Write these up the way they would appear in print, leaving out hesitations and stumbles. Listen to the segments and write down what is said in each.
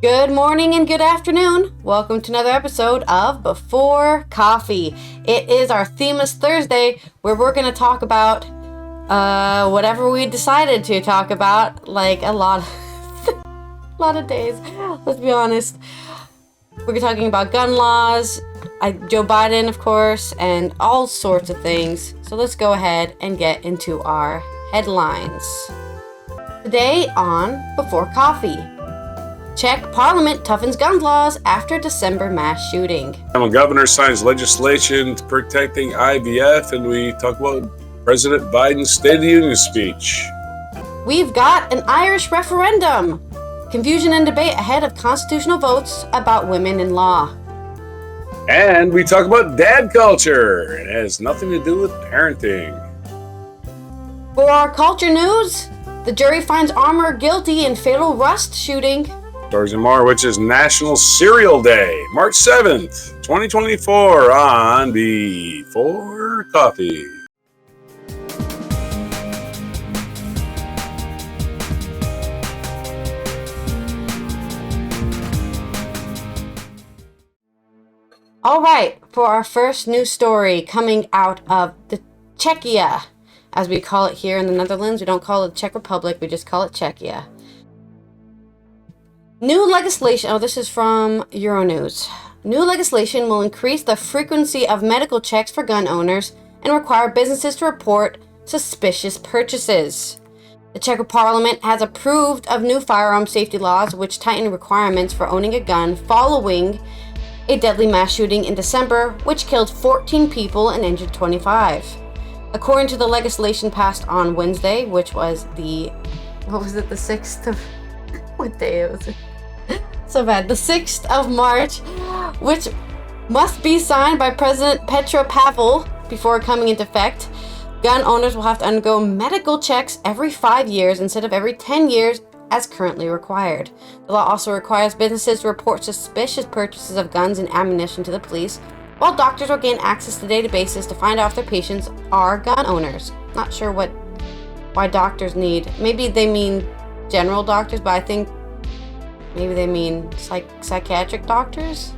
Good morning and good afternoon. Welcome to another episode of Before Coffee. It is our Themeless Thursday where we're going to talk about whatever we decided to talk about, like a lot of days. Let's be honest. We're talking about gun laws, Joe Biden, of course, and all sorts of things. So let's go ahead and get into our headlines. Today on Before Coffee. Czech Parliament toughens gun laws after December mass shooting. The governor signs legislation protecting IVF, and we talk about President Biden's State of the Union speech. We've got an Irish referendum. Confusion and debate ahead of constitutional votes about women in law. And we talk about dad culture. It has nothing to do with parenting. For our culture news, the jury finds Armour guilty in fatal Rust shooting. Stories and more, which is National Cereal Day, March 7th, 2024 on Before Coffee. All right, for our first news story coming out of the Czechia, as we call it here in the Netherlands. We don't call it the Czech Republic, we just call it Czechia. New legislation, this is from Euronews. New legislation will increase the frequency of medical checks for gun owners and require businesses to report suspicious purchases. The Czech Parliament has approved of new firearm safety laws which tighten requirements for owning a gun following a deadly mass shooting in December, which killed 14 people and injured 25. According to the legislation passed on Wednesday, which was the 6th of... What day was it? So bad. The 6th of March, which must be signed by President Petro Pavel before coming into effect. Gun owners will have to undergo medical checks every 5 years instead of every 10 years as currently required. The law also requires businesses to report suspicious purchases of guns and ammunition to the police, while doctors will gain access to databases to find out if their patients are gun owners. Not sure why doctors need. Maybe they mean general doctors, but I think maybe they mean psychiatric doctors.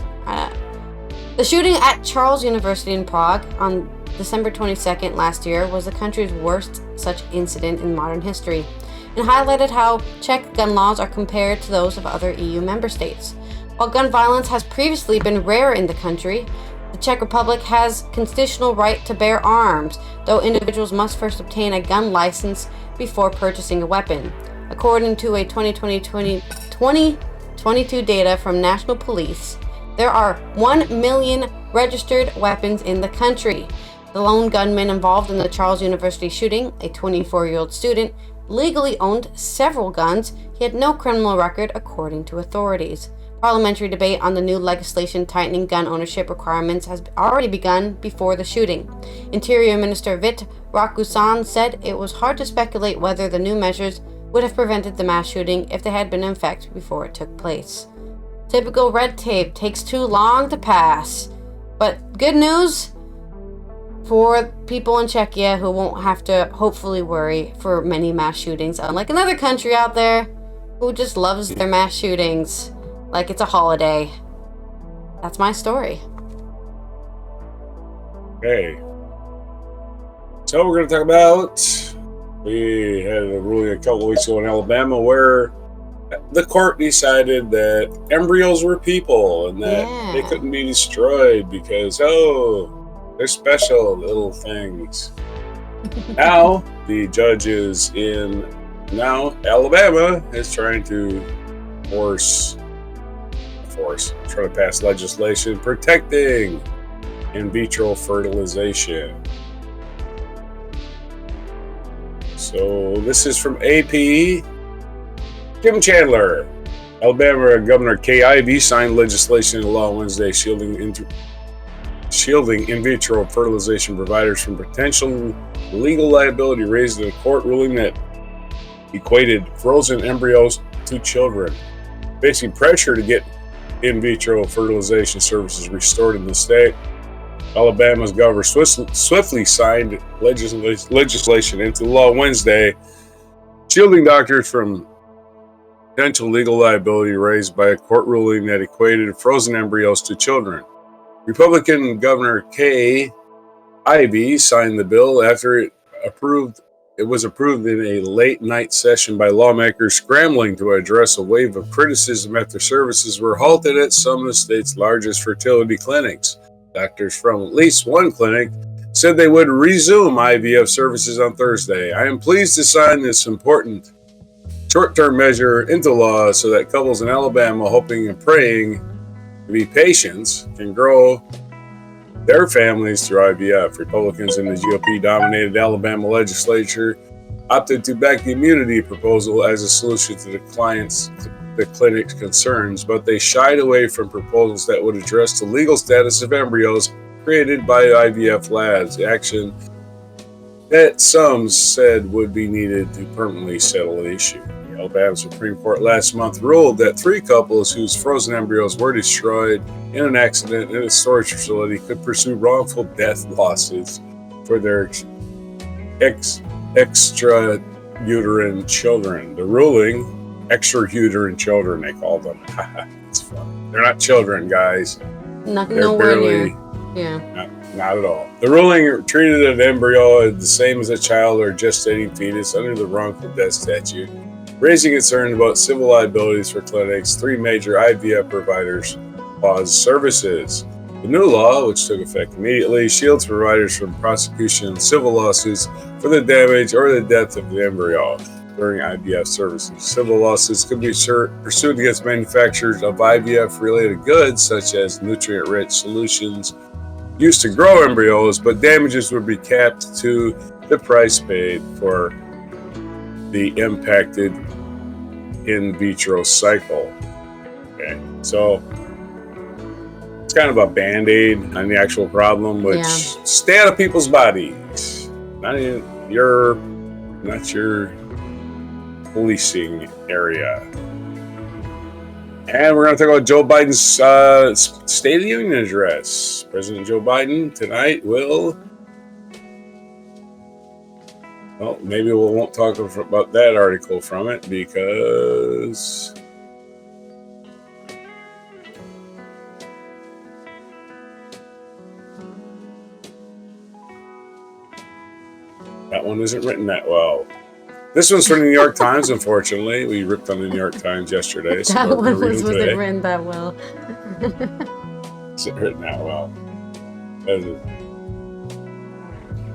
The shooting at Charles University in Prague on December 22nd last year was the country's worst such incident in modern history, and highlighted how Czech gun laws are compared to those of other EU member states. While gun violence has previously been rare in the country, the Czech Republic has constitutional right to bear arms, though individuals must first obtain a gun license before purchasing a weapon. According to a 2022 data from National Police, there are 1 million registered weapons in the country. The lone gunman involved in the Charles University shooting, a 24-year-old student, legally owned several guns. He had no criminal record, according to authorities. Parliamentary debate on the new legislation tightening gun ownership requirements has already begun before the shooting. Interior Minister Vít Rakusan said it was hard to speculate whether the new measures would have prevented the mass shooting if they had been in effect before it took place. Typical red tape takes too long to pass. But good news for people in Czechia who won't have to hopefully worry for many mass shootings, unlike another country out there who just loves their mass shootings like it's a holiday. That's my story. Okay. So we're going to talk about... We had a ruling a couple weeks ago in Alabama where the court decided that embryos were people and that they couldn't be destroyed because, they're special little things. Now, the judges in Alabama is trying to try to pass legislation protecting in vitro fertilization. So this is from AP. Kim Chandler. Alabama Governor Kay Ivey signed legislation into law Wednesday shielding in vitro fertilization providers from potential legal liability raised in a court ruling that equated frozen embryos to children. Facing pressure to get in vitro fertilization services restored in the state, Alabama's governor swiftly signed legislation into law Wednesday, shielding doctors from potential legal liability raised by a court ruling that equated frozen embryos to children. Republican Governor Kay Ivey signed the bill after it was approved in a late-night session by lawmakers scrambling to address a wave of criticism after services were halted at some of the state's largest fertility clinics. Doctors from at least one clinic said they would resume IVF services on Thursday. I am pleased to sign this important short-term measure into law so that couples in Alabama hoping and praying to be patients can grow their families through IVF. Republicans in the GOP-dominated Alabama legislature opted to back the immunity proposal as a solution to the clinic's concerns, but they shied away from proposals that would address the legal status of embryos created by IVF labs, action that some said would be needed to permanently settle the issue. The Alabama Supreme Court last month ruled that 3 couples whose frozen embryos were destroyed in an accident in a storage facility could pursue wrongful death lawsuits for their extrauterine children. The ruling, extrauterine children, they call them. It's funny. They're not children, guys. They're nowhere near. Yeah. Not at all. The ruling treated an embryo the same as a child or gestating fetus under the wrongful death statute, raising concern about civil liabilities for clinics. 3 major IVF providers paused services. The new law, which took effect immediately, shields providers from prosecution and civil lawsuits for the damage or the death of the embryo during IVF services. Civil lawsuits could be pursued against manufacturers of IVF-related goods, such as nutrient-rich solutions used to grow embryos, but damages would be capped to the price paid for the impacted in vitro cycle. Okay, so it's kind of a band-aid on the actual problem, which stay out of people's bodies. Not your policing area. And we're going to talk about Joe Biden's State of the Union address. President Joe Biden tonight will... Well, maybe we won't talk about that article from it because... that one isn't written that well. This one's from the New York Times, unfortunately. We ripped on the New York Times yesterday. So that one wasn't written that well. Isn't written that well.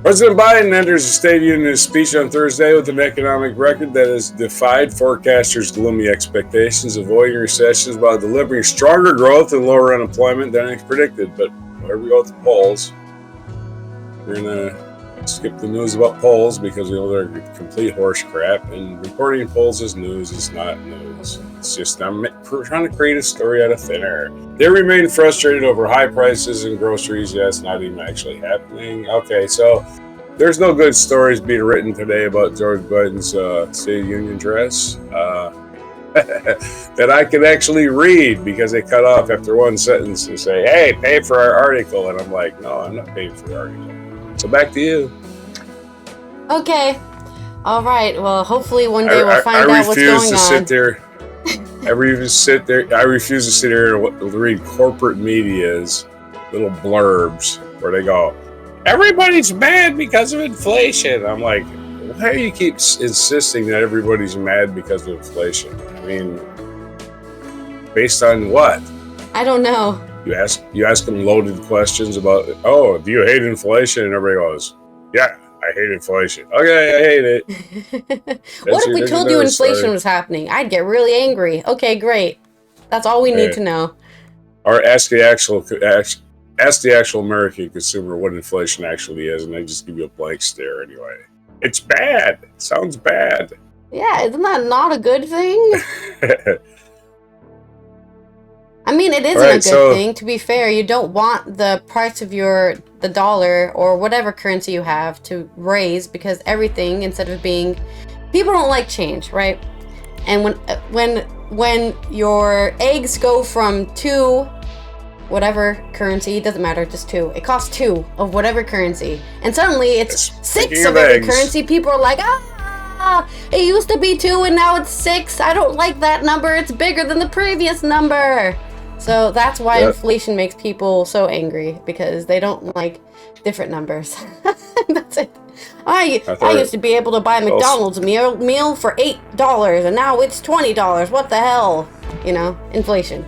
President Biden enters the State of the Union speech on Thursday with an economic record that has defied forecasters' gloomy expectations, avoiding recessions while delivering stronger growth and lower unemployment than predicted. But where we go with the polls, we're going to skip the news about polls because we know they're complete horse crap, and reporting polls as news is not news. It's just I'm trying to create a story out of thin air. They remain frustrated over high prices in groceries. That's not even actually happening. Okay, so there's no good stories being written today about George Biden's State of the Union address that I could actually read because they cut off after one sentence and say, "Hey, pay for our article," and I'm like, "No, I'm not paying for the article." So back to you. Okay. All right. Well, hopefully one day we'll find out what's going on. I refuse to sit here and read corporate media's little blurbs where they go, "Everybody's mad because of inflation." I'm like, why do you keep insisting that everybody's mad because of inflation? I mean, based on what? I don't know. You ask them loaded questions about, "Oh, do you hate inflation?" And everybody goes, "Yeah, I hate inflation." Okay, I hate it. What if we told you inflation was happening? I'd get really angry. Okay, great. That's all we need to know. Or ask the actual American consumer what inflation actually is, and they just give you a blank stare anyway. It's bad. It sounds bad. Yeah, isn't that not a good thing? I mean, it isn't a good thing. To be fair, you don't want the price of the dollar or whatever currency you have to raise because everything, instead of being, people don't like change, right? And when your eggs go from 2 whatever currency, it doesn't matter, just 2. It costs 2 of whatever currency, and suddenly it's 6 of every currency. People are like, It used to be 2 and now it's 6. I don't like that number. It's bigger than the previous number. So that's why inflation makes people so angry, because they don't like different numbers. That's it. I used to be able to buy a McDonald's meal for $8 and now it's $20. What the hell? You know, inflation.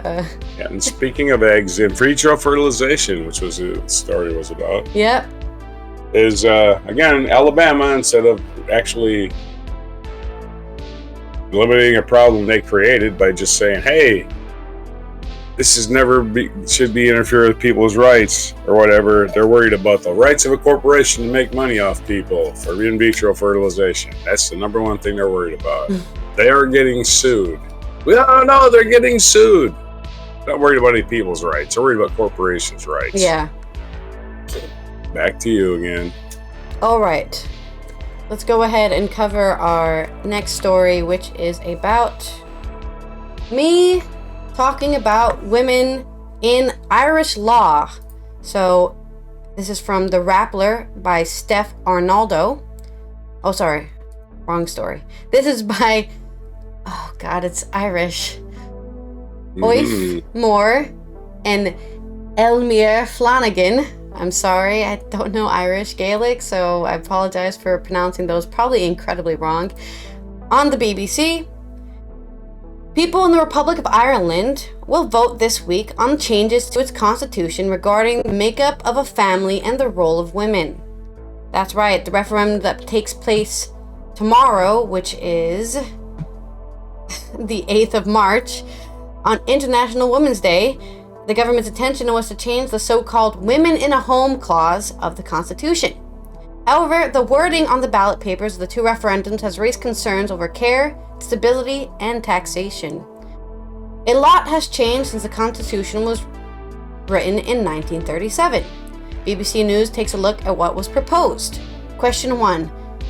Yeah, and speaking of eggs, in vitro fertilization, which was the story was about. Yep. Is again, Alabama, instead of actually eliminating a problem they created by just saying, hey, this is should be interfere with people's rights or whatever. They're worried about the rights of a corporation to make money off people for in vitro fertilization. That's the number one thing they're worried about. They are getting sued. We don't know they're getting sued. Not worried about any people's rights. They're worried about corporations' rights. Yeah. Back to you again. All right. Let's go ahead and cover our next story, which is about me talking about women in Irish law. So this is from The Rappler by Steph Arnaldo. Oh, sorry. Wrong story. This is by, oh God, it's Irish. Oif Moore and Elmire Flanagan. I'm sorry, I don't know Irish Gaelic, so I apologize for pronouncing those probably incredibly wrong. On the BBC, people in the Republic of Ireland will vote this week on changes to its constitution regarding the makeup of a family and the role of women. That's right, the referendum that takes place tomorrow, which is the 8th of March, on International Women's Day. The government's intention was to change the so-called Women in a Home clause of the Constitution. However, the wording on the ballot papers of the two referendums has raised concerns over care, stability, and taxation. A lot has changed since the Constitution was written in 1937. BBC News takes a look at what was proposed. Question 1.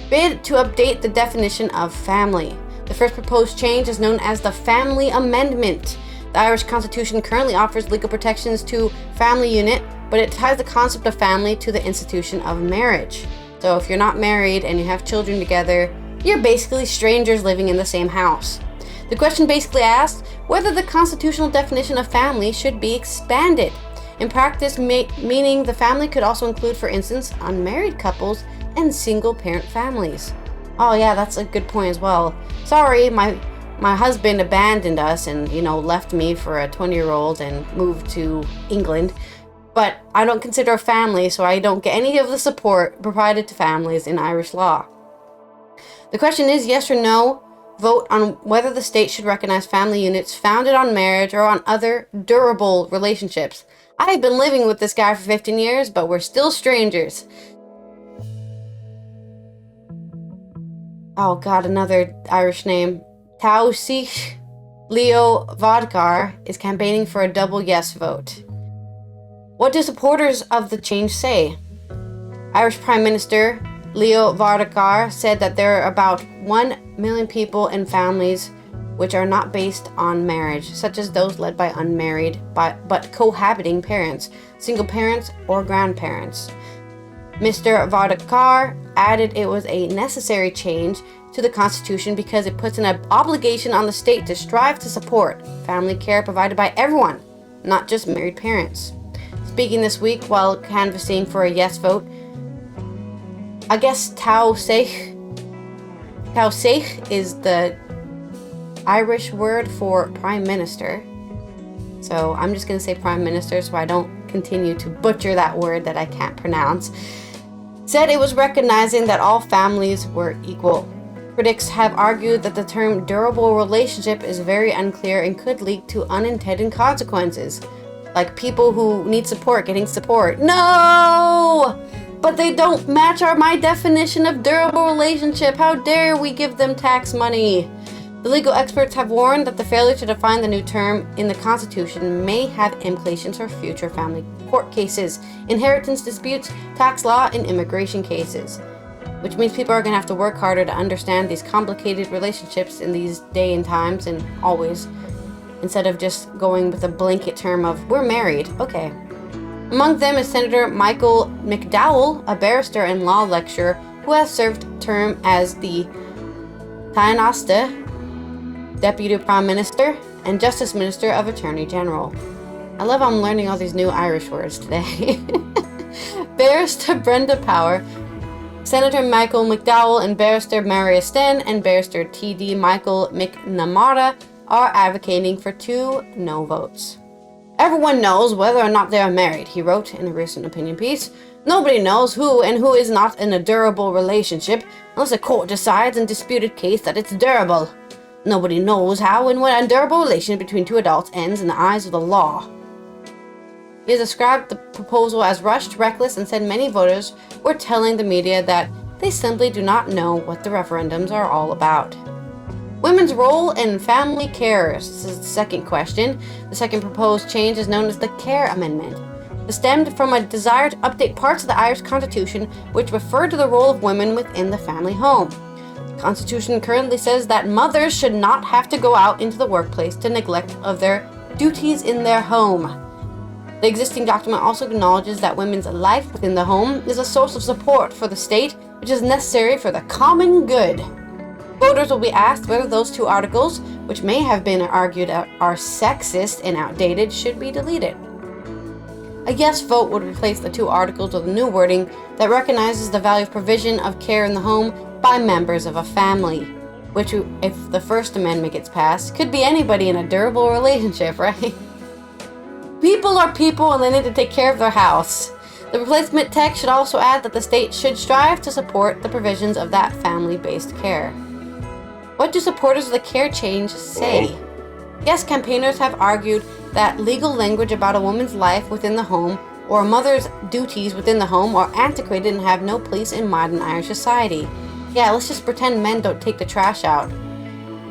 Bid to update the definition of family. The first proposed change is known as the Family Amendment. The Irish Constitution currently offers legal protections to family unit, but it ties the concept of family to the institution of marriage. So if you're not married and you have children together, you're basically strangers living in the same house. The question basically asks whether the constitutional definition of family should be expanded. In practice, meaning the family could also include, for instance, unmarried couples and single-parent families. Oh yeah, that's a good point as well. Sorry, my husband abandoned us and, left me for a 20-year-old and moved to England. But I don't consider a family, so I don't get any of the support provided to families in Irish law. The question is yes or no. Vote on whether the state should recognize family units founded on marriage or on other durable relationships. I've been living with this guy for 15 years, but we're still strangers. Oh God, another Irish name. Taoiseach Leo Varadkar is campaigning for a double yes vote. What do supporters of the change say? Irish Prime Minister Leo Varadkar said that there are about 1 million people in families which are not based on marriage, such as those led by unmarried but cohabiting parents, single parents, or grandparents. Mr. Varadkar added it was a necessary change to the Constitution because it puts an obligation on the state to strive to support family care provided by everyone, not just married parents. Speaking this week while canvassing for a yes vote, I guess Taoiseach is the Irish word for Prime Minister. So I'm just going to say Prime Minister so I don't continue to butcher that word that I can't pronounce. Said it was recognizing that all families were equal. Critics have argued that the term durable relationship is very unclear and could lead to unintended consequences, like people who need support getting support. No! But they don't match my definition of durable relationship. How dare we give them tax money? The legal experts have warned that the failure to define the new term in the Constitution may have implications for future family court cases, inheritance disputes, tax law, and immigration cases. Which means people are going to have to work harder to understand these complicated relationships in these day and times and always, instead of just going with a blanket term of, we're married, okay. Among them is Senator Michael McDowell, a barrister and law lecturer who has served term as the Tánaiste, Deputy Prime Minister, and Justice Minister of Attorney General. I love I'm learning all these new Irish words today. Barrister Brenda Power, Senator Michael McDowell, and Barrister Maria Sten and Barrister T.D. Michael McNamara are advocating for 2 no votes. Everyone knows whether or not they are married, he wrote in a recent opinion piece. Nobody knows who and who is not in a durable relationship unless a court decides in disputed case that it's durable. Nobody knows how and when a durable relation between 2 adults ends in the eyes of the law. He has described the proposal as rushed, reckless, and said many voters were telling the media that they simply do not know what the referendums are all about. Women's role in family care. This is the second question. The second proposed change is known as the Care Amendment. It stemmed from a desire to update parts of the Irish Constitution which refer to the role of women within the family home. The Constitution currently says that mothers should not have to go out into the workplace to neglect of their duties in their home. The existing document also acknowledges that women's life within the home is a source of support for the state, which is necessary for the common good. Voters will be asked whether those 2 articles, which may have been argued are sexist and outdated, should be deleted. A yes vote would replace the 2 articles with a new wording that recognizes the value of provision of care in the home by members of a family, which, if the First Amendment gets passed, could be anybody in a durable relationship, right? People are people and they need to take care of their house. The replacement text should also add that the state should strive to support the provisions of that family-based care. What do supporters of the care change say? Yes, campaigners have argued that legal language about a woman's life within the home or a mother's duties within the home are antiquated and have no place in modern Irish society. Yeah, let's just pretend men don't take the trash out.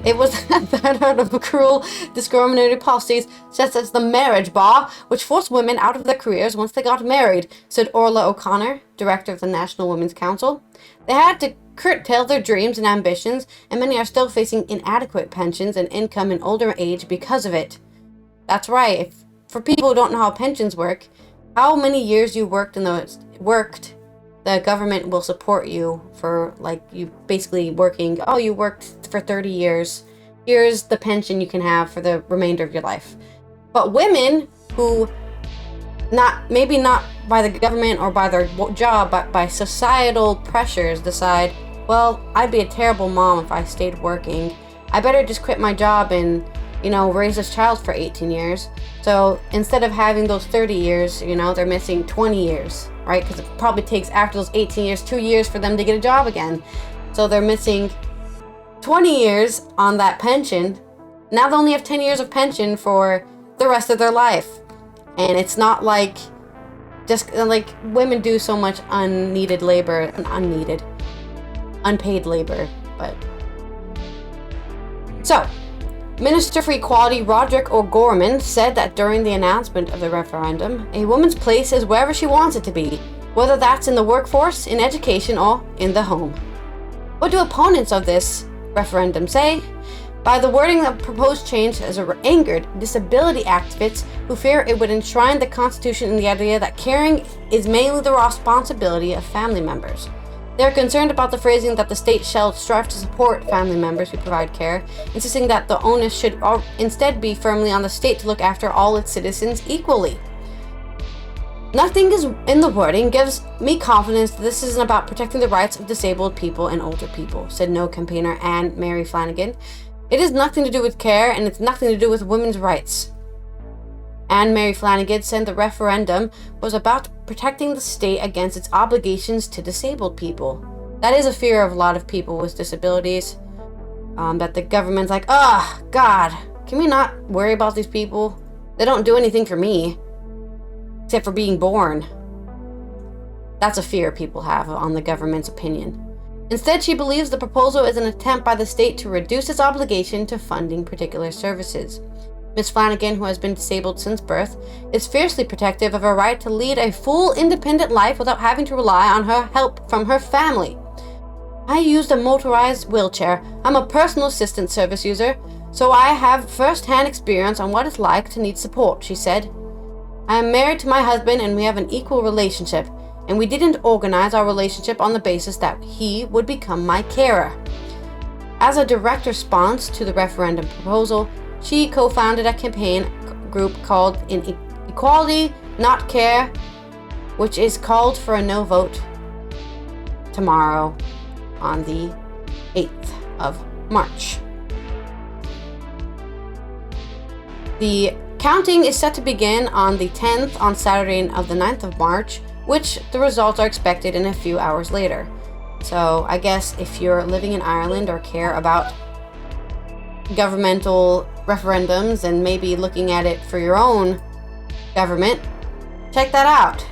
It was that out of cruel, discriminatory policies such as the marriage bar, which forced women out of their careers once they got married, said Orla O'Connor, director of the National Women's Council. They had to curtail their dreams and ambitions, and many are still facing inadequate pensions and income in older age because of it. That's right. For people who don't know how pensions work, how many years you worked, the government will support you for, like, you basically working, you worked for 30 years. Here's the pension you can have for the remainder of your life. But women who, maybe not by the government or by their job, but by societal pressures, decide, well, I'd be a terrible mom if I stayed working. I better just quit my job and, raise this child for 18 years. So instead of having those 30 years, they're missing 20 years, right? Because it probably takes, after those 18 years, 2 years for them to get a job again. So they're missing 20 years on that pension. Now they only have 10 years of pension for the rest of their life. And it's not like, just like women do so much unpaid labor, but. So, Minister for Equality Roderick O'Gorman said that during the announcement of the referendum, a woman's place is wherever she wants it to be, whether that's in the workforce, in education, or in the home. What do opponents of this referendum say? By the wording, the proposed change has angered disability activists who fear it would enshrine the Constitution in the idea that caring is mainly the responsibility of family members. They are concerned about the phrasing that the state shall strive to support family members who provide care, insisting that the onus should instead be firmly on the state to look after all its citizens equally. Nothing in the wording gives me confidence that this isn't about protecting the rights of disabled people and older people, said No campaigner Anne Mary Flanagan. It has nothing to do with care, and it's nothing to do with women's rights. Anne Mary Flanagan said the referendum was about protecting the state against its obligations to disabled people. That is a fear of a lot of people with disabilities. That the government's like, God, can we not worry about these people? They don't do anything for me, except for being born. That's a fear people have on the government's opinion. Instead, she believes the proposal is an attempt by the state to reduce its obligation to funding particular services. Ms. Flanagan, who has been disabled since birth, is fiercely protective of her right to lead a full, independent life without having to rely on her help from her family. I used a motorized wheelchair. I'm a personal assistance service user, so I have first-hand experience on what it's like to need support, she said. I am married to my husband and we have an equal relationship. and we didn't organize our relationship on the basis that he would become my carer. As a direct response to the referendum proposal, she co-founded a campaign group called Equality Not Care, which is called for a no vote tomorrow on the 8th of March. The counting is set to begin on the 10th on Saturday of the 9th of March, which the results are expected in a few hours later. So I guess if you're living in Ireland or care about governmental referendums and maybe looking at it for your own government, check that out.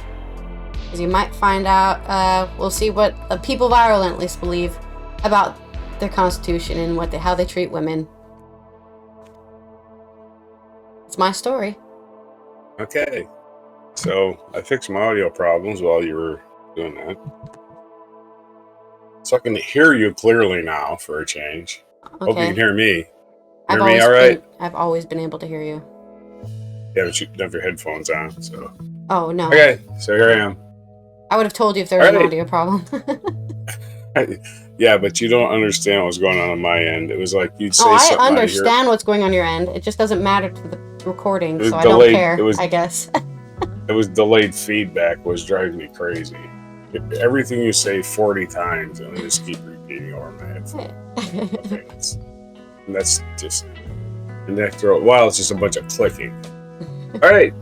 Because you might find out, we'll see what the people of Ireland at least believe about their constitution and how they treat women. It's my story. Okay. So I fixed my audio problems while you were doing that. So I can hear you clearly now for a change. Okay. Hope you can hear me. I've always been able to hear you. Yeah, but you have your headphones on, so. Oh, no. Okay, so here I am. I would have told you if there was an audio problem. Yeah, but you don't understand what's going on my end. It was like you'd say something. I understand what's going on your end. It just doesn't matter to the recording, so I delayed. don't care, I guess. It was delayed feedback was driving me crazy. Everything you say 40 times, and I just keep repeating over my headphones. And that's just... And after a while, it's just a bunch of clicking. All right.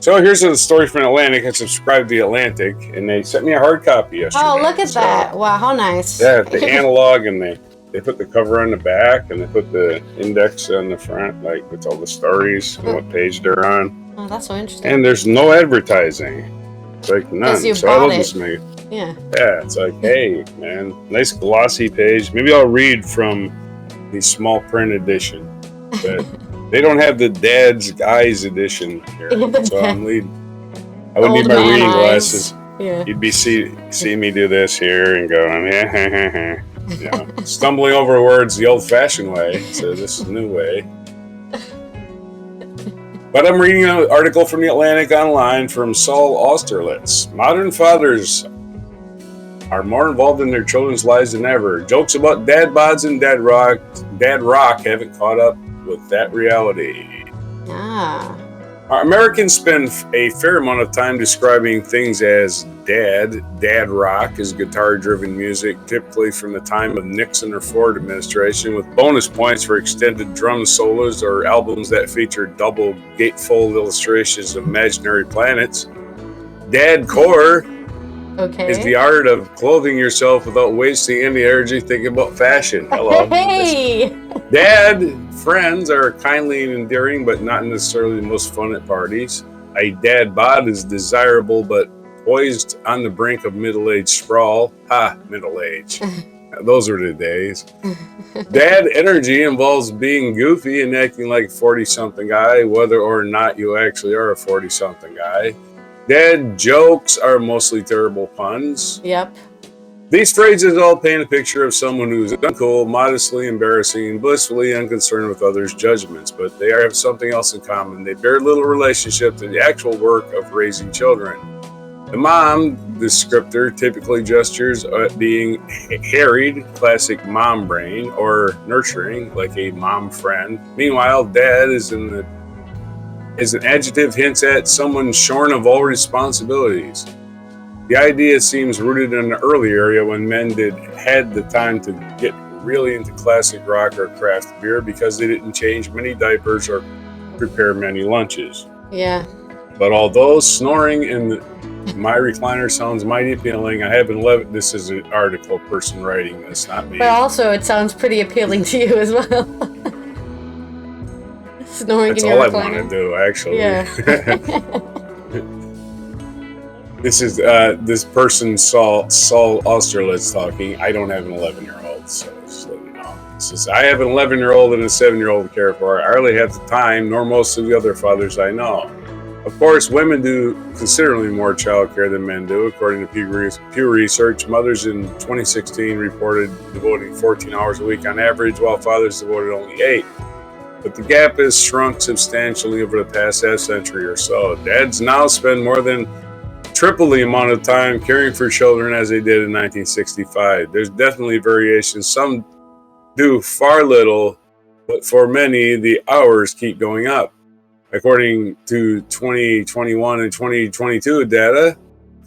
So here's a story from Atlantic. I subscribed to The Atlantic, and they sent me a hard copy yesterday. Oh, look at that. Wow, how nice. Yeah, the analog, and they put the cover on the back, and they put the index on the front, like with all the stories and what page they're on. Oh, that's so interesting. And there's no advertising. It's like none. You so I bought love it. this movie. Yeah. Yeah, it's like, hey, man, nice glossy page. Maybe I'll read from the small print edition. But they don't have the Dad's Eyes edition here. So I would need my reading glasses. Yeah. You'd be see me do this here and go, you know, stumbling over words the old-fashioned way. So this is the new way. But I'm reading an article from The Atlantic online from Saul Austerlitz. Modern fathers are more involved in their children's lives than ever. Jokes about dad bods and dad rock haven't caught up with that reality. Americans spend a fair amount of time describing things as dad rock is guitar-driven music, typically from the time of Nixon or Ford administration, with bonus points for extended drum solos or albums that feature double gatefold illustrations of imaginary planets. Dadcore is the art of clothing yourself without wasting any energy thinking about fashion. Hello. Hey! Dad friends are kindly and endearing, but not necessarily the most fun at parties. A dad bod is desirable, but poised on the brink of middle-age sprawl. Middle age. Those were the days. Dad energy involves being goofy and acting like a 40-something guy, whether or not you actually are a 40-something guy. Dad jokes are mostly terrible puns. Yep. These phrases all paint a picture of someone who's uncool, modestly embarrassing, and blissfully unconcerned with others' judgments, but they have something else in common. They bear little relationship to the actual work of raising children. The mom descriptor typically gestures at being harried, classic mom brain, or nurturing, like a mom friend. Meanwhile, dad is an adjective hints at someone shorn of all responsibilities. The idea seems rooted in an early area when men had the time to get really into classic rock or craft beer because they didn't change many diapers or prepare many lunches. Yeah. But although snoring in my recliner sounds mighty appealing, I have 11. This is an article person writing this, not me. But also, it sounds pretty appealing to you as well. Snoring That's in your recliner. all I want to do, actually. Yeah. This is this person, Saul Austerlitz, talking. I don't have an 11-year-old, so just let me know. I have an 11-year-old and a 7-year-old to care for. I hardly have the time, nor most of the other fathers I know. Of course, women do considerably more child care than men do. According to Pew Research, mothers in 2016 reported devoting 14 hours a week on average, while fathers devoted only 8. But the gap has shrunk substantially over the past half century or so. Dads now spend more than triple the amount of time caring for children as they did in 1965. There's definitely variations. Some do far little, but for many, the hours keep going up. According to 2021 and 2022 data,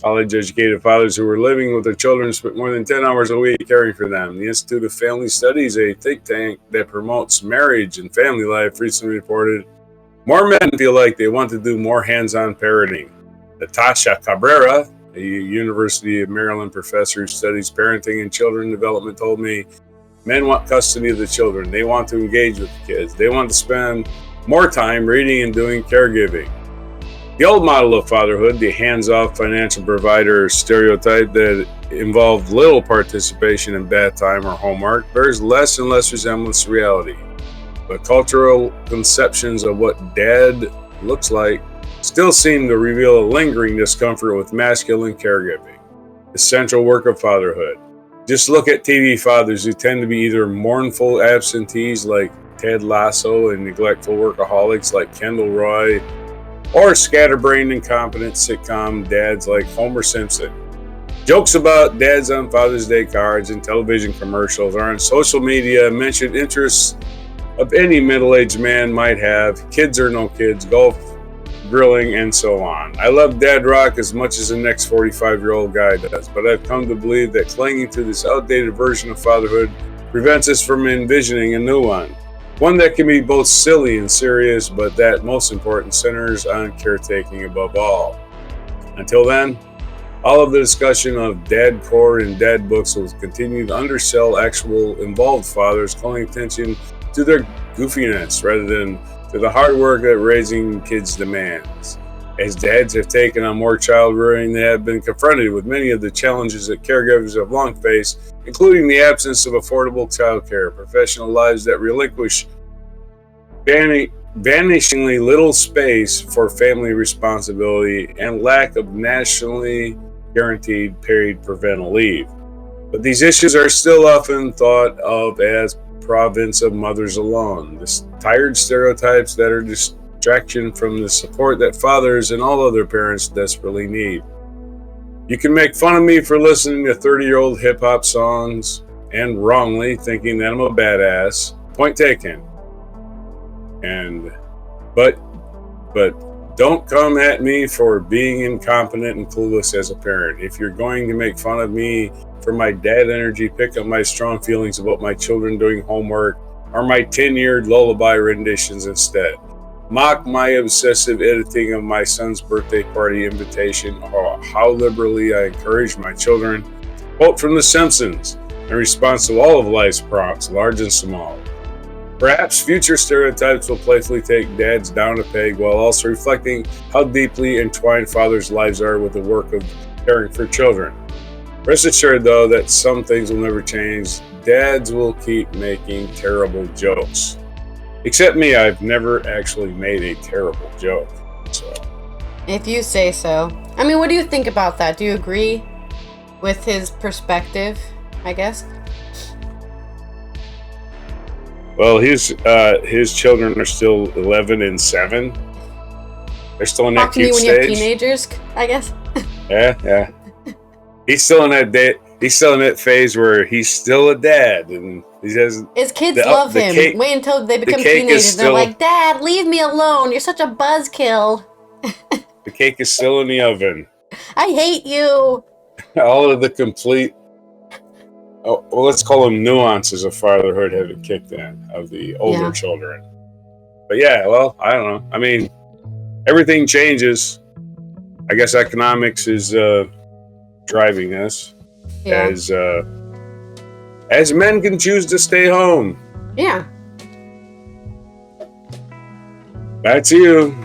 college-educated fathers who were living with their children spent more than 10 hours a week caring for them. The Institute of Family Studies, a think tank that promotes marriage and family life, recently reported more men feel like they want to do more hands-on parenting. Natasha Cabrera, a University of Maryland professor who studies parenting and children development, told me, men want custody of the children. They want to engage with the kids. They want to spend more time reading and doing caregiving. The old model of fatherhood, the hands-off financial provider stereotype that involved little participation in bath time or homework, bears less and less resemblance to reality. But cultural conceptions of what dad looks like still seem to reveal a lingering discomfort with masculine caregiving, the central work of fatherhood. Just look at TV fathers who tend to be either mournful absentees like Ted Lasso and neglectful workaholics like Kendall Roy, or scatterbrained incompetent sitcom dads like Homer Simpson. Jokes about dads on Father's Day cards and television commercials are on social media mentioned interests of any middle-aged man might have, kids or no kids, golf, grilling, and so on. I love dad rock as much as the next 45-year-old guy does, but I've come to believe that clinging to this outdated version of fatherhood prevents us from envisioning a new one that can be both silly and serious, but that, most important, centers on caretaking above all. Until then, all of the discussion of dad core and dad books will continue to undersell actual involved fathers, calling attention to their goofiness rather than to the hard work that raising kids demands. As dads have taken on more child rearing, they have been confronted with many of the challenges that caregivers have long faced, including the absence of affordable childcare, professional lives that relinquish vanishingly little space for family responsibility, and lack of nationally guaranteed paid parental leave. But these issues are still often thought of as province of mothers alone, the tired stereotypes that are distraction from the support that fathers and all other parents desperately need. You can make fun of me for listening to 30-year-old hip-hop songs and wrongly thinking that I'm a badass. Point taken. But don't come at me for being incompetent and clueless as a parent. If you're going to make fun of me for my dad energy, pick up my strong feelings about my children doing homework or my 10-year lullaby renditions instead. Mock my obsessive editing of my son's birthday party invitation, or how liberally I encourage my children. Quote from The Simpsons in response to all of life's prompts, large and small. Perhaps future stereotypes will playfully take dads down a peg while also reflecting how deeply entwined fathers' lives are with the work of caring for children. Rest assured, though, that some things will never change. Dads will keep making terrible jokes. Except me, I've never actually made a terrible joke. So, if you say so. I mean, what do you think about that? Do you agree with his perspective, I guess? well, his children are still 11 and 7. They're still in that Talk to me cute when stage. you have teenagers, I guess. Yeah. He's still in that phase where he's still a dad, and he has His kids love him. cake, Wait until they become cake teenagers. They're still, like, Dad, leave me alone. You're such a buzzkill. the cake is still in the oven. I hate you. All of the complete, let's call them nuances of fatherhood have kicked in of the older children. But yeah, well, I don't know. I mean, everything changes. I guess economics is driving this. Yeah. As men can choose to stay home. Yeah. Back to you.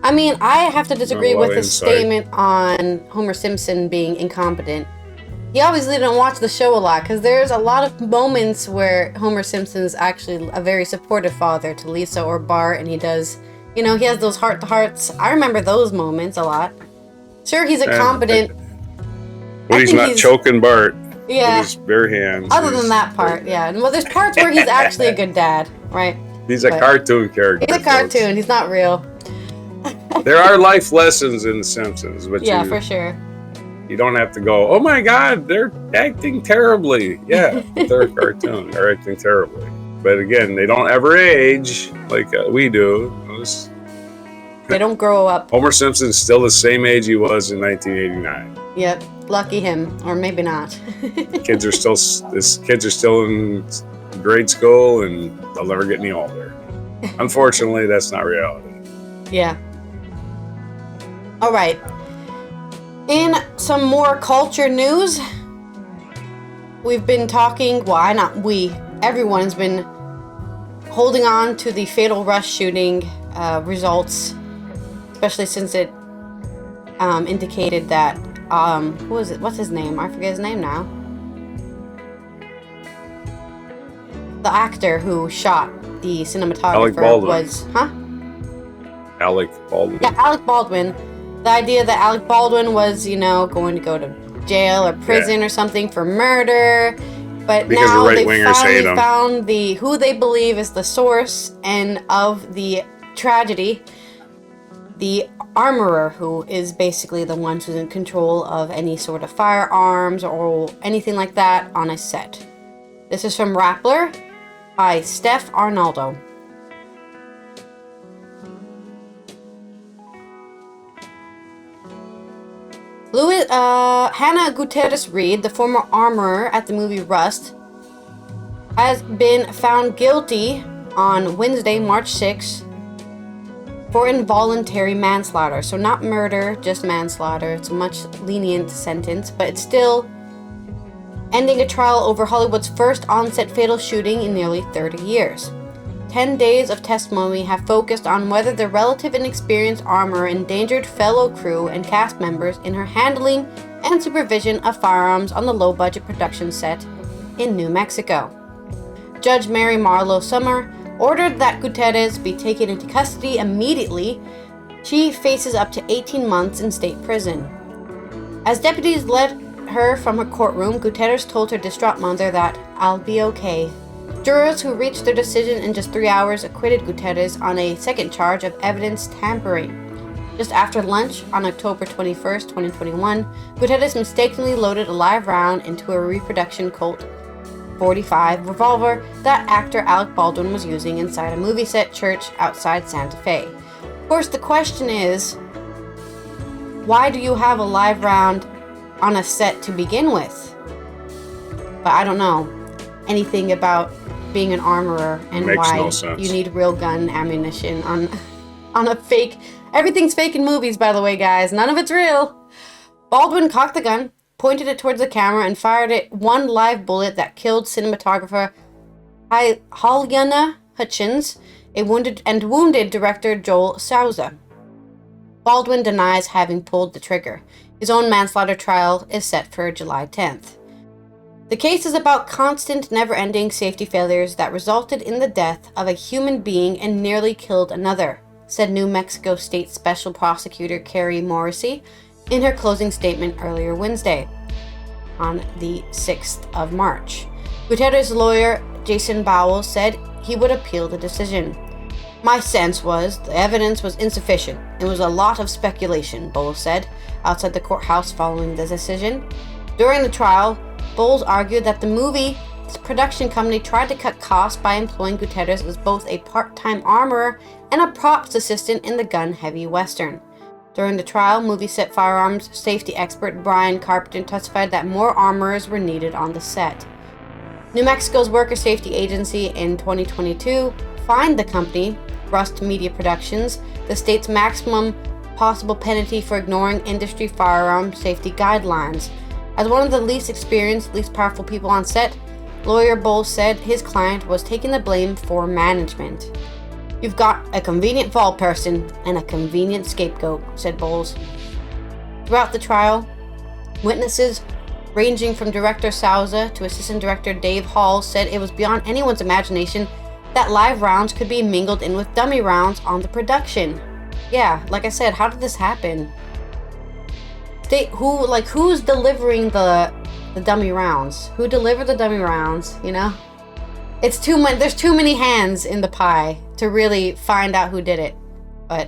I mean, I have to disagree with his insight. statement on Homer Simpson being incompetent. He obviously didn't watch the show a lot, because there's a lot of moments where Homer Simpson is actually a very supportive father to Lisa or Bart, and he does, he has those heart-to-hearts. I remember those moments a lot. Sure, he's incompetent. When he's not choking Bart with Yeah. his bare hands. Other than that part, yeah. Well, there's parts where he's actually a good dad, right? He's a But cartoon character. He's a cartoon. He's not real. There are life lessons in The Simpsons, but yeah, for sure. You don't have to go, oh my God, they're acting terribly. Yeah, they're a cartoon. They're acting terribly. But again, they don't ever age like we do. They don't grow up. Homer Simpson's still the same age he was in 1989. Yep, lucky him, or maybe not. Kids are still in grade school, and they'll never get any older. Unfortunately, that's not reality. Yeah. All right. In some more culture news, we've been talking, well, not we, everyone's been holding on to the Fatal Rush shooting results, especially since it indicated that, who was it? What's his name? I forget his name now. The actor who shot the cinematographer was, Alec Baldwin. Yeah, Alec Baldwin. The idea that Alec Baldwin was, going to go to jail or prison or something for murder, but because now they finally found who they believe is the source and of the tragedy, the armorer, who is basically the one who's in control of any sort of firearms or anything like that on a set. This is from Rappler by Steph Arnaldo. Hannah Gutierrez-Reed, the former armorer at the movie Rust, has been found guilty on Wednesday, March 6th, for involuntary manslaughter. So not murder, just manslaughter. It's a much lenient sentence, but it's still ending a trial over Hollywood's first on-set fatal shooting in nearly 30 years. 10 days of testimony have focused on whether the relative inexperienced armorer endangered fellow crew and cast members in her handling and supervision of firearms on the low-budget production set in New Mexico. Judge Mary Marlowe Summer ordered that Gutierrez be taken into custody immediately. She faces up to 18 months in state prison. As deputies led her from her courtroom, Gutierrez told her distraught mother that, "I'll be okay." Jurors who reached their decision in just 3 hours acquitted Gutierrez on a second charge of evidence tampering. Just after lunch on October 21st, 2021, Gutierrez mistakenly loaded a live round into a reproduction Colt .45 revolver that actor Alec Baldwin was using inside a movie set church outside Santa Fe. Of course, the question is, why do you have a live round on a set to begin with? But I don't know anything about being an armorer and why you need real gun ammunition on a fake. Everything's fake in movies, by the way, guys. None of it's real. Baldwin cocked the gun, pointed it towards the camera, and fired it one live bullet that killed cinematographer Halyana Hutchins, wounded director Joel Souza. Baldwin denies having pulled the trigger. His own manslaughter trial is set for July 10th. The case is about constant, never-ending safety failures that resulted in the death of a human being and nearly killed another, said New Mexico State Special Prosecutor Carrie Morrissey in her closing statement earlier Wednesday, on the 6th of March. Gutierrez's lawyer, Jason Bowles, said he would appeal the decision. "My sense was the evidence was insufficient. It was a lot of speculation," Bowles said, outside the courthouse following the decision. During the trial, Bowles argued that the movie's production company tried to cut costs by employing Gutierrez as both a part-time armorer and a props assistant in the gun-heavy Western. During the trial, movie set firearms safety expert Brian Carpenter testified that more armorers were needed on the set. New Mexico's Worker Safety Agency in 2022 fined the company, Rust Media Productions, the state's maximum possible penalty for ignoring industry firearm safety guidelines. As one of the least experienced, least powerful people on set, lawyer Bowles said his client was taking the blame for management. "You've got a convenient fall person and a convenient scapegoat," said Bowles. Throughout the trial, witnesses ranging from director Souza to assistant director Dave Hall said it was beyond anyone's imagination that live rounds could be mingled in with dummy rounds on the production. Yeah, like I said, how did this happen? Who's delivering the dummy rounds? Who delivered the dummy rounds, It's too much. There's too many hands in the pie to really find out who did it. But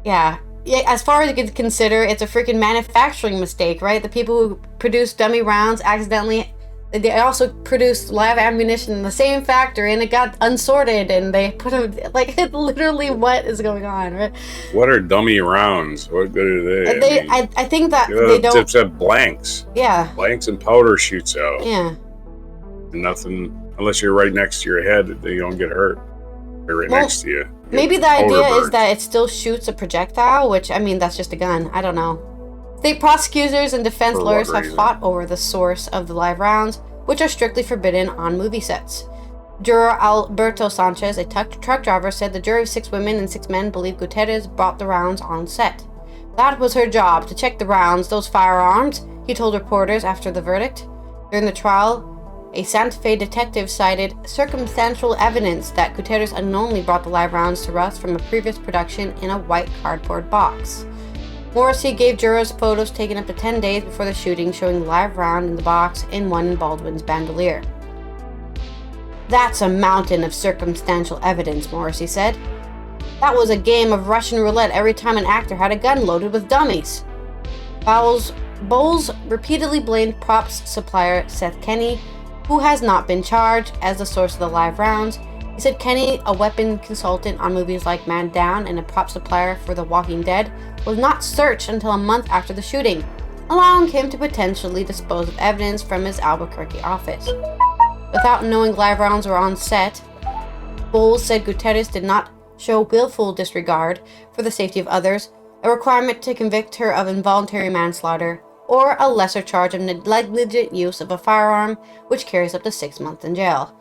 Yeah. Yeah, as far as you can consider, it's a freaking manufacturing mistake, right? The people who produced dummy rounds accidentally, they also produced live ammunition in the same factory, and it got unsorted, and they put them, like, literally what is going on, right? What are dummy rounds? What good are they? I think that they don't... Tips have blanks. Yeah. Blanks and powder shoots out. Yeah. Nothing, unless you're right next to your head, you don't get hurt. They're right next to you. Maybe the idea is that it still shoots a projectile, which, I mean, that's just a gun. I don't know. State prosecutors and defense lawyers have fought over the source of the live rounds, which are strictly forbidden on movie sets. Juror Alberto Sanchez, a truck driver, said the jury of 6 women and 6 men believed Gutierrez brought the rounds on set. That was her job, to check the rounds, those firearms, he told reporters after the verdict. During the trial, a Santa Fe detective cited circumstantial evidence that Gutierrez unknowingly brought the live rounds to Russ from a previous production in a white cardboard box. Morrissey gave jurors photos taken up to 10 days before the shooting showing the live round in the box and one in Baldwin's bandolier. That's a mountain of circumstantial evidence, Morrissey said. That was a game of Russian roulette every time an actor had a gun loaded with dummies. Bowles repeatedly blamed props supplier Seth Kenney, who has not been charged, as the source of the live rounds. He said Kenney, a weapon consultant on movies like Man Down and a prop supplier for The Walking Dead, was not searched until a month after the shooting, allowing him to potentially dispose of evidence from his Albuquerque office. Without knowing live rounds were on set, Bowles said Gutierrez did not show willful disregard for the safety of others, a requirement to convict her of involuntary manslaughter, or a lesser charge of negligent use of a firearm, which carries up to 6 months in jail.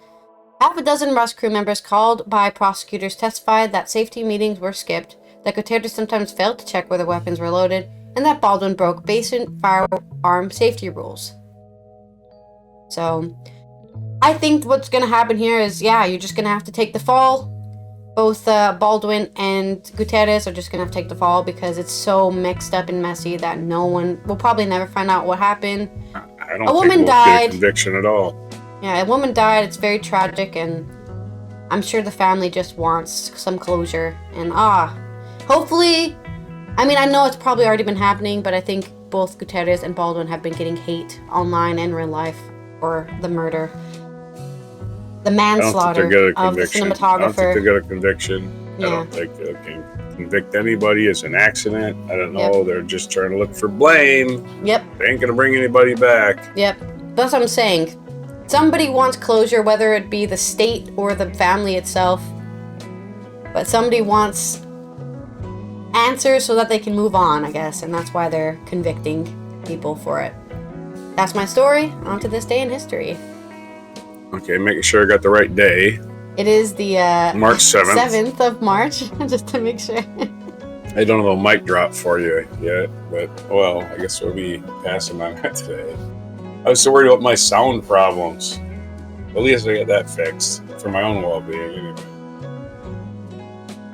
Half a dozen Russ crew members called by prosecutors testified that safety meetings were skipped, that Gutierrez sometimes failed to check whether weapons were loaded, and that Baldwin broke basic firearm safety rules. So, I think what's going to happen here is, you're just going to have to take the fall. Both Baldwin and Gutierrez are just going to have to take the fall because it's so mixed up and messy that no one will probably never find out what happened. I don't think we'll get a conviction at all. Yeah, a woman died. It's very tragic, and I'm sure the family just wants some closure. And hopefully, I mean, I know it's probably already been happening, but I think both Gutierrez and Baldwin have been getting hate online and real life for the murder. The manslaughter of the cinematographer. I don't think they got a conviction. Yeah. I don't think they can convict anybody. It's an accident. I don't know. Yep. They're just trying to look for blame. Yep. They ain't going to bring anybody back. Yep. That's what I'm saying. Somebody wants closure, whether it be the state or the family itself. But somebody wants answers so that they can move on, I guess. And that's why they're convicting people for it. That's my story. On to this day in history. Okay, making sure I got the right day. It is the March 7th. 7th of March, just to make sure. I don't have a mic drop for you yet, but, well, I guess we'll be passing on that today. I was so worried about my sound problems. At least I got that fixed for my own well-being anyway.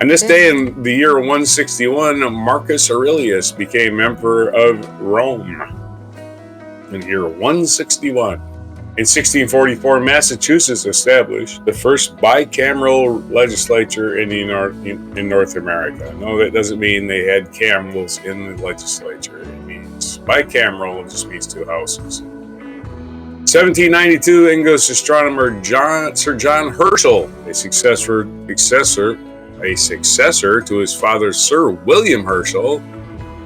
On this day in the year 161, Marcus Aurelius became emperor of Rome. In the year 161. In 1644, Massachusetts established the first bicameral legislature in North America. No, that doesn't mean they had camels in the legislature. It means bicameral just means 2 houses. 1792, English astronomer Sir John Herschel, a successor to his father Sir William Herschel,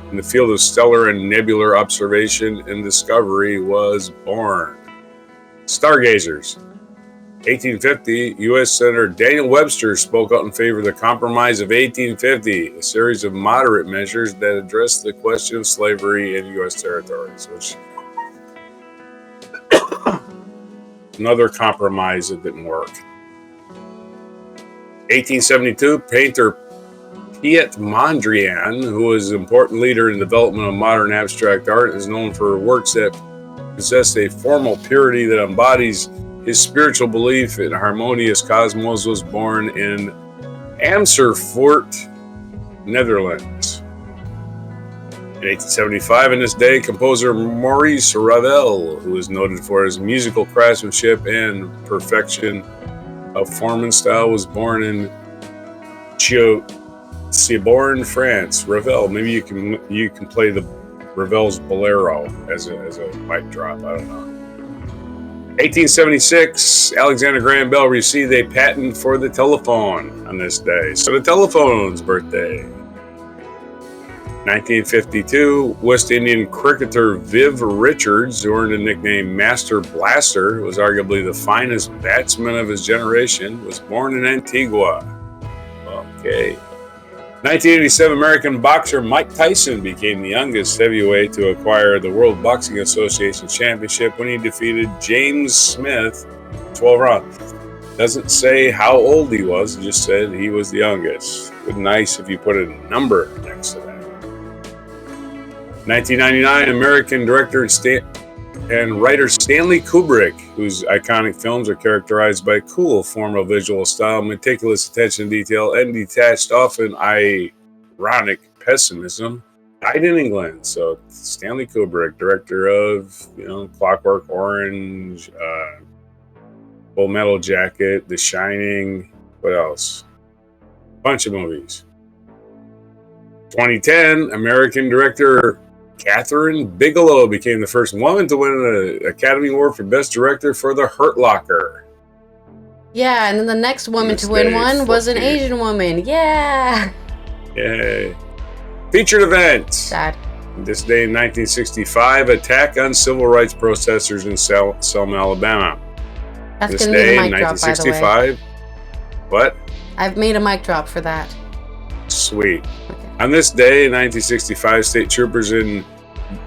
in the field of stellar and nebular observation and discovery, was born. Stargazers. 1850, U.S. Senator Daniel Webster spoke out in favor of the Compromise of 1850, a series of moderate measures that addressed the question of slavery in U.S. territories, which another compromise that didn't work. 1872, painter Piet Mondrian, who was an important leader in the development of modern abstract art, is known for works that possessed a formal purity that embodies his spiritual belief in a harmonious cosmos, was born in Amersfoort, Netherlands. In 1875, in this day, composer Maurice Ravel, who is noted for his musical craftsmanship and perfection of form and style, was born in Cibourne, France. Ravel. Maybe you can play the Ravel's Bolero as a mic drop. I don't know. 1876, Alexander Graham Bell received a patent for the telephone on this day. So the telephone's birthday. 1952, West Indian cricketer Viv Richards, who earned the nickname Master Blaster, was arguably the finest batsman of his generation, was born in Antigua. Okay. 1987, American boxer Mike Tyson became the youngest heavyweight to acquire the World Boxing Association Championship when he defeated James Smith 12 rounds. Doesn't say how old he was, it just said he was the youngest. It would be nice if you put a number next to that. 1999, American director and writer Stanley Kubrick, whose iconic films are characterized by cool formal visual style, meticulous attention to detail, and detached, often ironic pessimism, died in England. So Stanley Kubrick, director of Clockwork Orange, Full Metal Jacket, The Shining, what else? Bunch of movies. 2010, American director Catherine Bigelow became the first woman to win an Academy Award for Best Director for The Hurt Locker. Yeah, and then the next woman to win one was an Asian woman. Yeah. Yay. Featured event. Sad. This day in 1965, attack on civil rights protesters in Selma, Alabama. That's this gonna be day the in mic drop, by the way. 1965. What? I've made a mic drop for that. Sweet. Okay. On this day in 1965, state troopers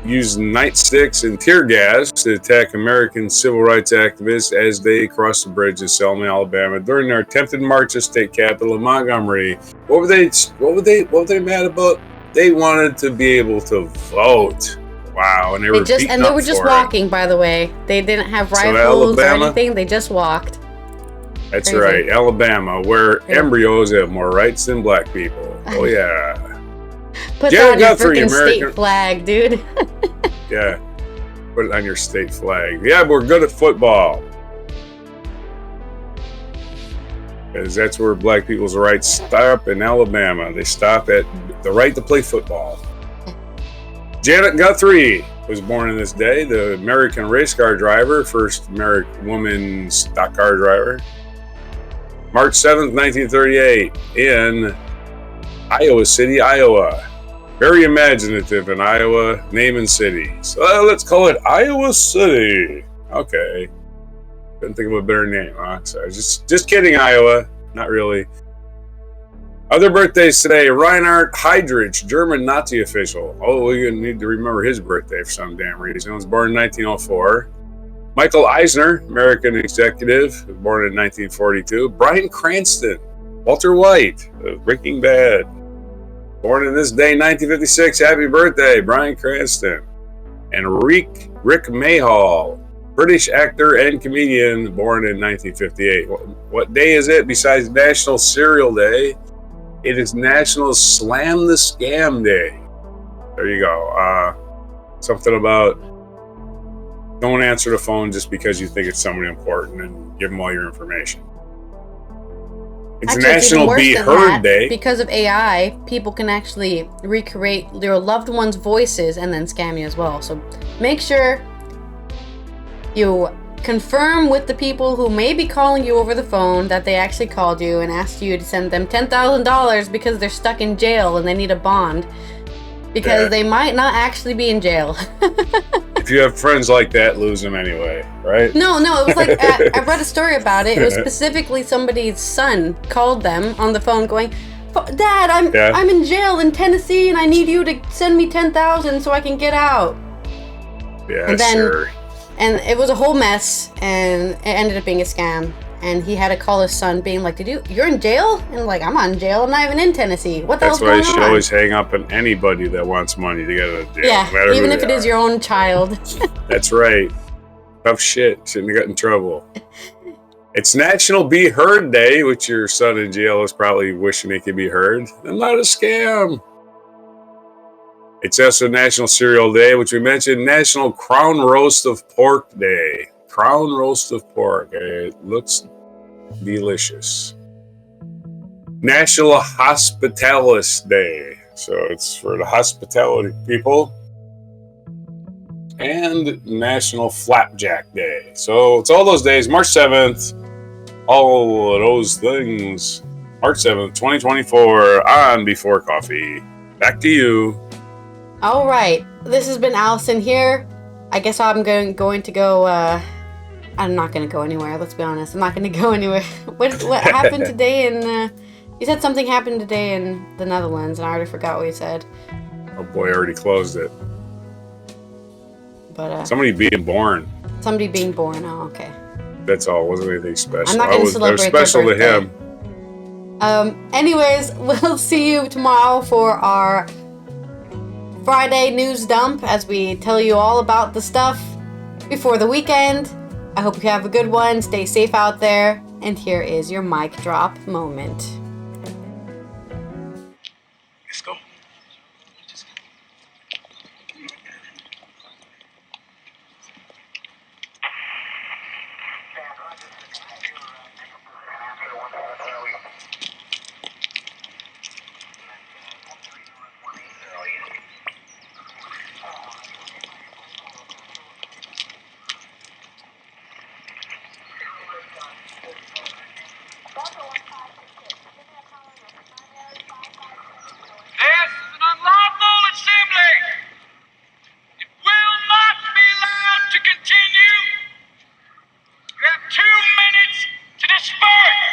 used nightsticks and tear gas to attack American civil rights activists as they crossed the bridge in Selma, Alabama during their attempted march to state capital of Montgomery. What were they mad about? They wanted to be able to vote. Wow, and they were just walking, by the way. They didn't have rifles or anything. They just walked. That's Crazy. right, Alabama, where embryos have more rights than black people. Oh yeah. Put that on your freaking state flag, dude. Yeah. Put it on your state flag. Yeah, we're good at football. Because that's where black people's rights stop in Alabama. They stop at the right to play football. Janet Guthrie was born on this day, the American race car driver, first American woman stock car driver. March 7th, 1938, in Iowa City, Iowa. Very imaginative in Iowa, naming cities. Let's call it Iowa City. Okay. Couldn't think of a better name, huh? Sorry, just kidding, Iowa. Not really. Other birthdays today. Reinhard Heydrich, German Nazi official. Oh, we need to remember his birthday for some damn reason. He was born in 1904. Michael Eisner, American executive, was born in 1942. Bryan Cranston, Walter White, of Breaking Bad. Born in this day, 1956. Happy birthday, Bryan Cranston. And Rick Mayhall, British actor and comedian, born in 1958. What day is it besides National Cereal Day? It is National Slam the Scam Day. There you go. Something about don't answer the phone just because you think it's somebody important and give them all your information. It's National Be Heard Day. Because of AI, people can actually recreate their loved ones' voices and then scam you as well. So make sure you confirm with the people who may be calling you over the phone that they actually called you and asked you to send them $10,000 because they're stuck in jail and they need a bond. Because they might not actually be in jail. If you have friends like that, lose them anyway, right? No, it was like, I read a story about it. It was specifically somebody's son called them on the phone going, Dad, I'm in jail in Tennessee and I need you to send me $10,000 so I can get out. Yeah, sure. And it was a whole mess and it ended up being a scam. And he had to call his son being like, you're in jail? And like, I'm not in jail. I'm not even in Tennessee. What the hell's going on? That's why you should always hang up on anybody that wants money to get out of jail. Yeah, even if it is your own child. That's right. Tough shit. Shouldn't have got in trouble. It's National Be Heard Day, which your son in jail is probably wishing he could be heard. I'm not a scam. It's also National Cereal Day, which we mentioned. National Crown Roast of Pork Day. Crown roast of pork. It looks delicious. National Hospitalis Day. So it's for the hospitality people. And National Flapjack Day. So it's all those days. March 7th. All of those things. March 7th, 2024 on Before Coffee. Back to you. All right. This has been Allison here. I guess I'm going to go... I'm not going to go anywhere. Let's be honest. I'm not going to go anywhere. What happened today in... you said something happened today in the Netherlands, and I already forgot what you said. Oh boy, I already closed it. But somebody being born. Somebody being born. Oh, okay. That's all. It wasn't anything special. I'm not going to celebrate it was special their to birthday. him. Anyways, we'll see you tomorrow for our Friday news dump as we tell you all about the stuff before the weekend. I hope you have a good one. Stay safe out there. And here is your mic drop moment. Let's go. This is an unlawful assembly. It will not be allowed to continue. You have 2 minutes to disperse.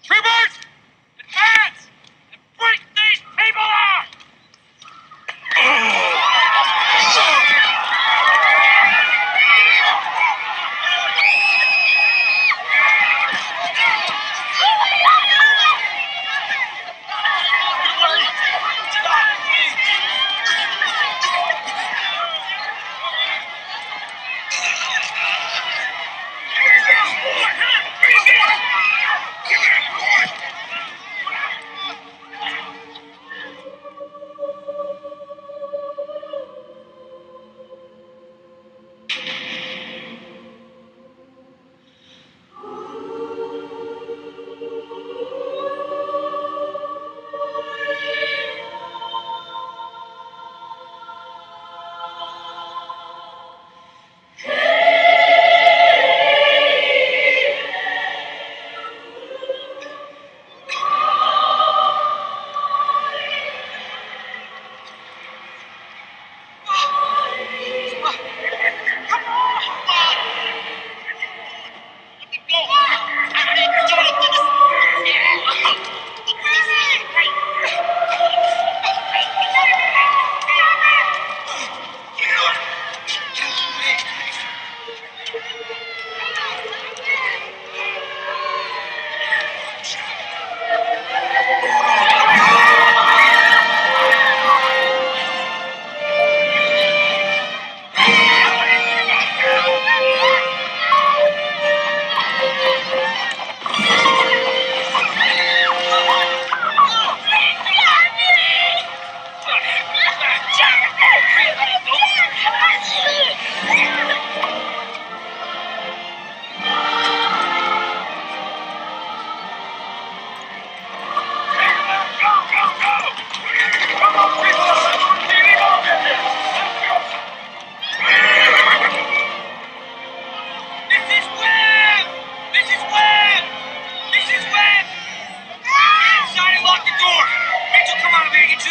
Troopers, advance and break these people off.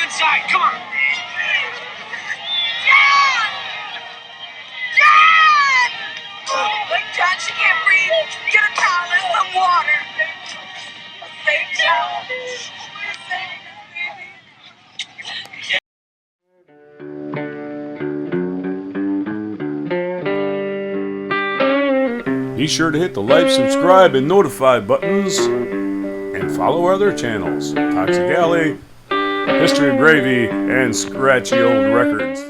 Inside, come on! John! John! Like John, she can't breathe. Get a towel and some water. Save John. Be sure to hit the like, subscribe, and notify buttons, and follow our other channels, Toxic Alley, History of Gravy, and Scratchy Old Records.